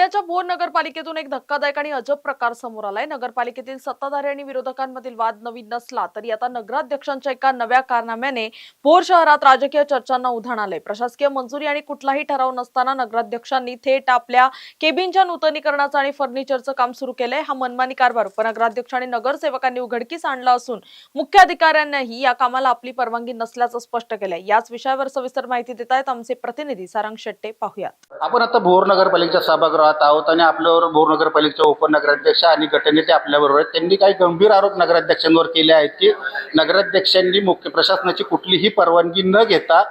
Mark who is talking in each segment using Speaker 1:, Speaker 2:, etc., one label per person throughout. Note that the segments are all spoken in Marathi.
Speaker 1: ठाण्याच्या भोर नगरपालिकेतून एक धक्कादायक आणि अजब प्रकार समोर आलाय। नगरपालिकेतील सत्ताधारी आणि विरोधकांमधील वाद नवीन नसला तरी आता नगराध्यक्षांच्या एका नव्या कारनाम्याने भोर शहरात राजकीय चर्चांना उधाण आलंय। प्रशासकीय मंजुरी आणि कुठलाही ठराव नसताना नगराध्यक्षांनी थेट आपल्या केबिनच्या नूतनीकरणाचं आणि फर्निचरचं काम सुरू केलंय। हा मनमानी कारभार उपनगराध्यक्ष आणि नगरसेवकांनी उघडकीस आणला असून मुख्याधिकाऱ्यांनीही या कामाला आपली परवानगी नसल्याचं स्पष्ट केलंय। याच विषयावर सविस्तर माहिती देत आहेत आमचे प्रतिनिधी सारंग शेट्टे। पाहूयात।
Speaker 2: आपण आता भोर नगरपालिकेच्या सभागृहात आहोत आणि आपल्याबरोबर भोर नगरपालिकेच्या उपनगराध्यक्ष आणि गटनेते आपल्याबरोबर आहेत। त्यांनी काही गंभीर आरोप नगराध्यक्षांवर केले आहेत की नगराध्यक्षांनी मुख्य प्रशासनाची कुठलीही परवानगी न घेता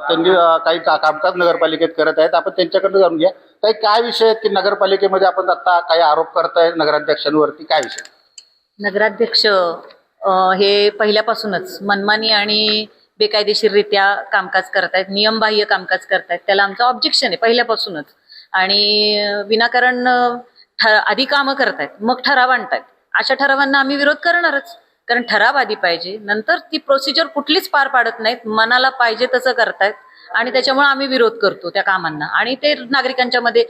Speaker 2: त्यांनी काही कामकाज नगरपालिकेत करत आहेत। आपण त्यांच्याकडे जाणून घ्या काही काय विषय आहेत की नगरपालिकेमध्ये आपण आता काही आरोप करताय नगराध्यक्षांवरती, काय विषय?
Speaker 3: नगराध्यक्ष हे पहिल्यापासूनच मनमानी आणि बेकायदेशीररित्या कामकाज करतायत, नियमबाह्य कामकाज करतायत। त्याला आमचं ऑब्जेक्शन आहे पहिल्यापासूनच। आणि विनाकारण आधी कामं करतायत, मग ठराव आणतायत। अशा ठरावांना आम्ही विरोध करणारच, कारण ठराव आधी पाहिजे, नंतर ती प्रोसिजर कुठलीच पार पाडत नाहीत, मनाला पाहिजे तसं करतायत आणि त्याच्यामुळे आम्ही विरोध करतो त्या कामांना। आणि ते नागरिकांच्या मध्ये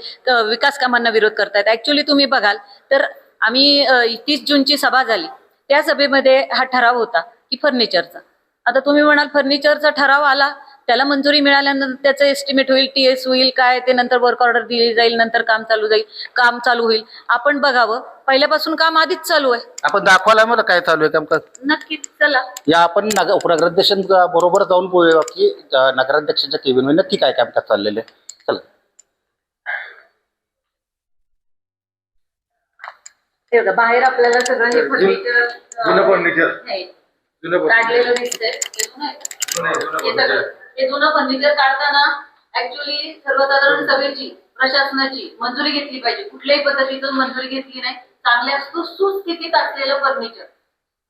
Speaker 3: विकास कामांना विरोध करतायत। ऍक्च्युअली तुम्ही बघाल तर आम्ही 30 जूनची सभा झाली, त्या सभेमध्ये हा ठराव होता की फर्निचरचा। आता तुम्ही म्हणाल फर्निचरचा ठराव आला, त्याला मंजुरी मिळाल्यानंतर त्याचं एस्टिमेट होईल, टीएस होईल, काय ते नंतर वर्क ऑर्डर दिली जाईल, नंतर काम चालू होईल। आपण बघावं, पहिल्यापासून काम आधीच चालू आहे।
Speaker 2: आपण दाखवायला मला काय चालू आहे कामकाज?
Speaker 3: नक्कीच, चला
Speaker 2: या आपण उपनगराध्यक्षांच्या बरोबर जाऊन बोलूया की नगराध्यक्षांच्या केबिनमध्ये नक्की काय कामकाज चाललेलं आहे। चला
Speaker 3: हे बघा, बाहेर आपल्याला सगळं हे फर्निचर काढलेलं दिसतंय। हे जुनं फर्निचर काढताना ऍक्च्युअली सर्वसाधारण सभेची प्रशासनाची मंजुरी घेतली पाहिजे। कुठल्याही पद्धतीतून मंजुरी घेतली नाही। चांगल्या सुस्थितीत असलेलं फर्निचर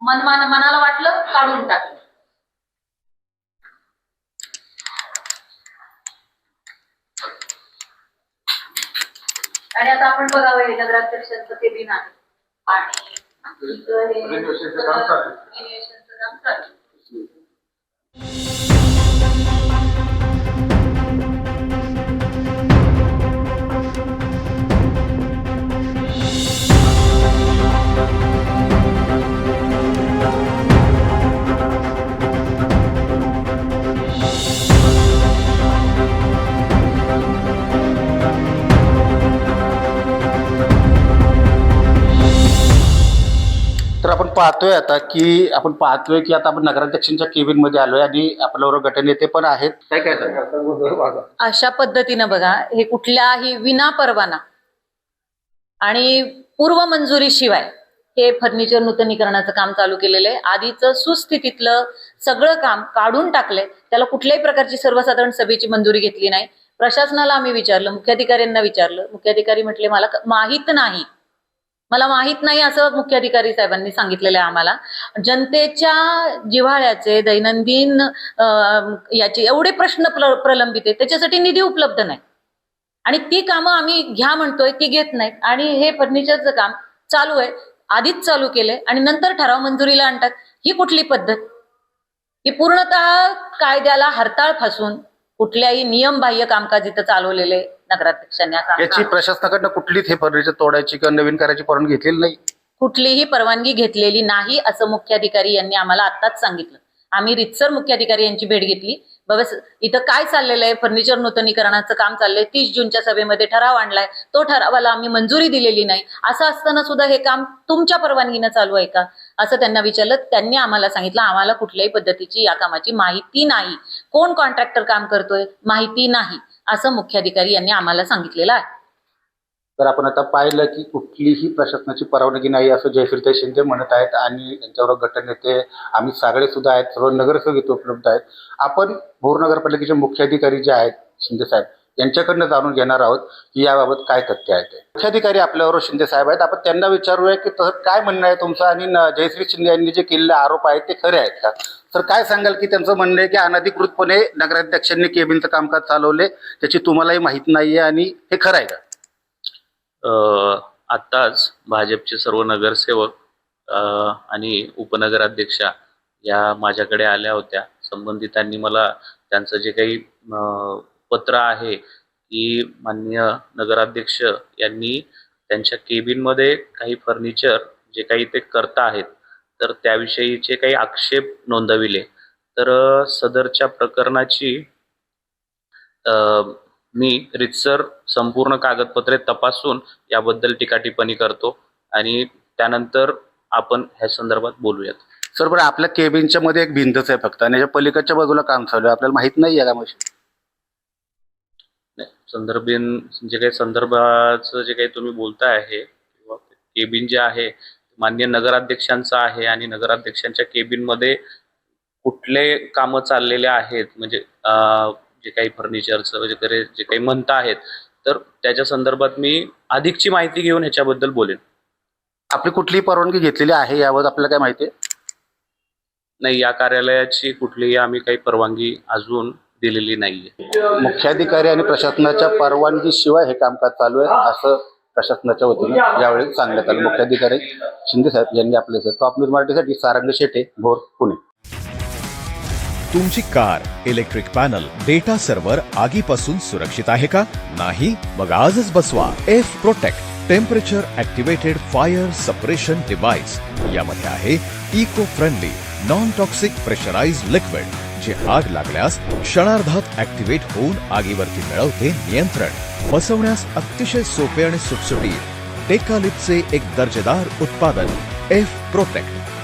Speaker 3: मनाला वाटलं काढून टाकलं। आणि आता आपण बघावं, हे नगराध्यक्षांचं केबिन आहे आणि इथं हे रिनोव्हेशनचं काम चालू आहे।
Speaker 2: तर आपण पाहतोय की आता आपण नगराध्यक्षांच्या केबिन मध्ये आलोय आणि आपल्याबरोबर गटनेते पण आहेत। काय
Speaker 3: अशा पद्धतीनं बघा, हे कुठल्याही विना परवाना आणि पूर्व मंजुरी शिवाय हे फर्निचर नूतनीकरणाचं काम चालू केलेलं आहे। आधीचं सुस्थितीतलं सगळं काम काढून टाकलंय, त्याला कुठल्याही प्रकारची सर्वसाधारण सभेची मंजुरी घेतली नाही। प्रशासनाला आम्ही विचारलं, मुख्याधिकाऱ्यांना विचारलं, मुख्याधिकारी म्हटले मला माहित नाही असं मुख्याधिकारी साहेबांनी सांगितलेलं आहे आम्हाला। जनतेच्या जिव्हाळ्याचे दैनंदिन याचे एवढे प्रश्न प्रलंबित आहेत, त्याच्यासाठी निधी उपलब्ध नाही आणि ती कामं आम्ही घ्या म्हणतोय ती घेत नाहीत। आणि हे फर्निचरचं काम चालू आहे, आधीच चालू केलंय आणि नंतर ठराव मंजुरीला आणतात। ही कुठली पद्धत? ही पूर्णतः कायद्याला हरताळ फासून कुठल्याही नियमबाह्य कामकाज इथं चालवलेले नगराध्यक्षांनी।
Speaker 2: याची प्रशासनाकडनं कुठलीच हे फर्निचर तोडायची किंवा नवीन करायची परवानगी घेतलेली नाही,
Speaker 3: कुठलीही परवानगी घेतलेली नाही असं मुख्याधिकारी यांनी आम्हाला आत्ताच सांगितलं। आम्ही रितसर मुख्याधिकारी यांची भेट घेतली। बाबा इथं काय चाललेलं आहे, फर्निचर नूतनीकरणाचं काम चाललंय, 30 जूनच्या सभेमध्ये ठराव आणलाय, तो ठरावाला आम्ही मंजुरी दिलेली नाही, असं असताना सुद्धा हे काम तुमच्या परवानगीनं चालू आहे का असं त्यांना विचारलं। त्यांनी आम्हाला सांगितलं आम्हाला कुठल्याही पद्धतीची या कामाची माहिती नाही, कोण कॉन्ट्रॅक्टर काम करतोय माहिती नाही, असं मुख्याधिकारी यांनी आम्हाला सांगितलेलं आहे।
Speaker 2: तर आपण आता पाहिलं की कुठलीही प्रशासनाची परवानगी नाही असं जयश्रीताई शिंदे म्हणत आहेत आणि त्यांच्याबरोबर गटनेते आम्ही सगळे सुद्धा आहेत, सर्व नगरसेवक इथे उपलब्ध आहेत। आपण भोर नगरपालिकेचे मुख्याधिकारी जे आहेत शिंदे साहेब यांच्याकडनं जाणून घेणार आहोत की याबाबत काय तथ्य आहे ते। मुख्याधिकारी आपल्याबरोबर शिंदे साहेब आहेत, आपण त्यांना विचारूया की तसं काय म्हणणं आहे तुमचं आणि जयश्री शिंदे यांनी जे केलेले आरोप आहेत ते खरे आहेत का? तर काय सांगाल की त्यांचं म्हणणं आहे की अनधिकृतपणे नगराध्यक्षांनी केबिनचं कामकाज चालवले, त्याची तुम्हालाही माहिती नाहीये आणि हे खरं आहे का?
Speaker 4: आत्ताच भाजपचे सर्व नगरसेवक आणि उपनगराध्यक्षा या माझ्याकडे आल्या होत्या। संबंधितांनी मला त्यांचं जे काही पत्र आहे की माननीय नगराध्यक्ष यांनी त्यांच्या केबिनमध्ये काही फर्निचर जे काही ते करता आहेत तर त्याविषयीचे काही आक्षेप नोंदविले. तर सदरच्या प्रकरणाची मी रीतसर संपूर्ण कागदपत्रे तपासून याबद्दल टीका टिप्पणी करतो आणि त्यानंतर आपण ह्या संदर्भात बोलूयात.
Speaker 2: सर बरं, आपल्या केबिनच्या मध्ये एक भिंतच आहे फक्त आणि याच्या पलीकडच्या बाजूला काम चालू आहे, आपल्याला माहित नाही आहे का मशीन?
Speaker 4: नाही, संदर्भीन जे काही संदर्भाचं जे काही तुम्ही बोलताय आहे किंवा केबिन जे आहे माननीय नगराध्यक्षांचं आहे आणि नगराध्यक्षांच्या केबिनमध्ये कुठले कामं चाललेले आहेत म्हणजे जे काही फर्निचरचं वगैरे जे काही म्हणता आहेत तर त्याच्या संदर्भात मी अधिकची माहिती घेऊन ह्याच्याबद्दल बोलेन.
Speaker 2: आपली कुठलीही परवानगी घेतलेली आहे यावर आपल्याला काय माहिती आहे?
Speaker 4: नाही, या कार्यालयाची कुठलीही आम्ही काही परवानगी अजून दिलेली नाहीये.
Speaker 2: मुख्याधिकारी आणि प्रशासनाच्या परवानगीशिवाय हे कामकाज चालू आहे असं प्रशासनाच्या वतीनं यावेळी सांगण्यात आलं. मुख्याधिकारी शिंदे साहेब यांनी आपले टॉप न्यूज मराठीसाठी सारंग शेटे, भोर, पुणे.
Speaker 5: तुमची car, electric panel, data server आगीपासून सुरक्षित आहे का? नाही? मग आजच बसवा F protect temperature activated fire suppression device. यामध्ये आहे eco friendly non toxic pressurised liquid जे आग लागल्यास क्षणार्धात ऍक्टिव्हेट होऊन आगीवरती मिळवते नियंत्रण. बसवण्यास अतिशय सोपे आणि सुटसुटीत टेकालिपचे एक दर्जेदार उत्पादन एफ प्रोटेक्ट.